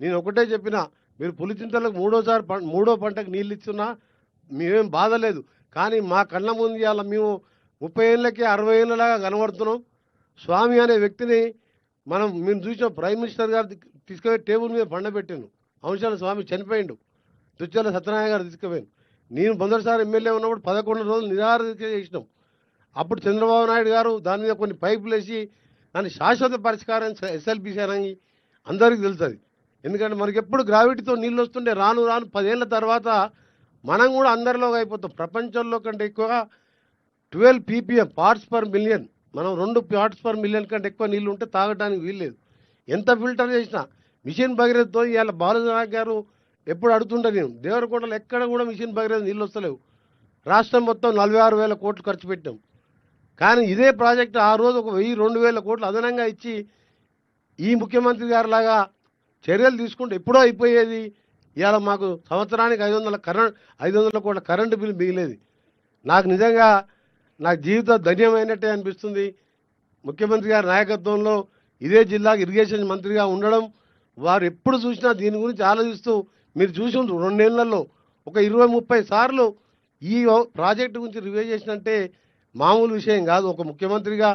నేను ఒకటే చెప్పిన, మీరు పులిచింతలకు మూడో పంటకు నీళ్ళు ఇస్తున్నా మేమేం బాధ లేదు. కానీ మా కళ్ళ ముందు ఇవాళ మేము 30 ఏళ్ళకి 60 ఏళ్ళలాగా కనబడుతున్నాం. స్వామి అనే వ్యక్తిని మేము చూసాం. ప్రైమ్ మినిస్టర్ గారు తీసుకుపోయి టేబుల్ మీద పండబెట్టాను. అంశాల స్వామి చనిపోయిండు. దుచ్చల సత్యనారాయణ గారు తీసుకుపోయాను. నేను మొదటిసారి ఎమ్మెల్యే ఉన్నప్పుడు 11 రోజులు నిరాహార దీక్ష చేసినాం. అప్పుడు చంద్రబాబు నాయుడు గారు దాని మీద కొన్ని పైపులు వేసి దాని శాశ్వత పరిష్కారం ఎస్ఎల్బిసి అని అందరికీ తెలుస్తుంది. ఎందుకంటే మనకి ఎప్పుడు గ్రావిటీతో నీళ్ళు వస్తుండే, రాను రాను 10 ఏళ్ళ తర్వాత మనం కూడా అందరిలోకి అయిపోతాం. ప్రపంచంలో కంటే ఎక్కువగా 12 ppm పార్ట్స్ పర్ మిలియన్, మనం 2 పార్ట్స్ పర్ మిలియన్ కంటే ఎక్కువ నీళ్ళు ఉంటే తాగడానికి వీల్లేదు. ఎంత ఫిల్టర్ చేసినా మిషన్ భగీరథతో ఇవాళ బాలనాయక్ గారు ఎప్పుడు అడుగుతుంటా నేను, దేవరకొండలో ఎక్కడ కూడా మిషన్ భగీరథ నీళ్ళు వస్తలేవు. రాష్ట్రం మొత్తం 46,000 కోట్లు ఖర్చు పెట్టాం. కానీ ఇదే ప్రాజెక్టు ఆ రోజు ఒక 1,000-2,000 కోట్లు అదనంగా ఇచ్చి ఈ ముఖ్యమంత్రి గారు లాగా చర్యలు తీసుకుంటే ఎప్పుడో అయిపోయేది. ఇవాళ మాకు సంవత్సరానికి 500 కోట్ల కరెంటు బిల్లు మిగిలేది. నాకు నిజంగా నాకు జీవితం ధన్యమైనట్టే అనిపిస్తుంది. ముఖ్యమంత్రి గారి నాయకత్వంలో ఇదే జిల్లాకు ఇరిగేషన్ మంత్రిగా ఉండడం, వారు ఎప్పుడు చూసినా దీని గురించి ఆలోచిస్తూ, మీరు చూసి 2 నెలల్లో ఒక 20-30 సార్లు ఈ ప్రాజెక్టు గురించి రివ్యూ చేసినంటే మామూలు విషయం కాదు. ఒక ముఖ్యమంత్రిగా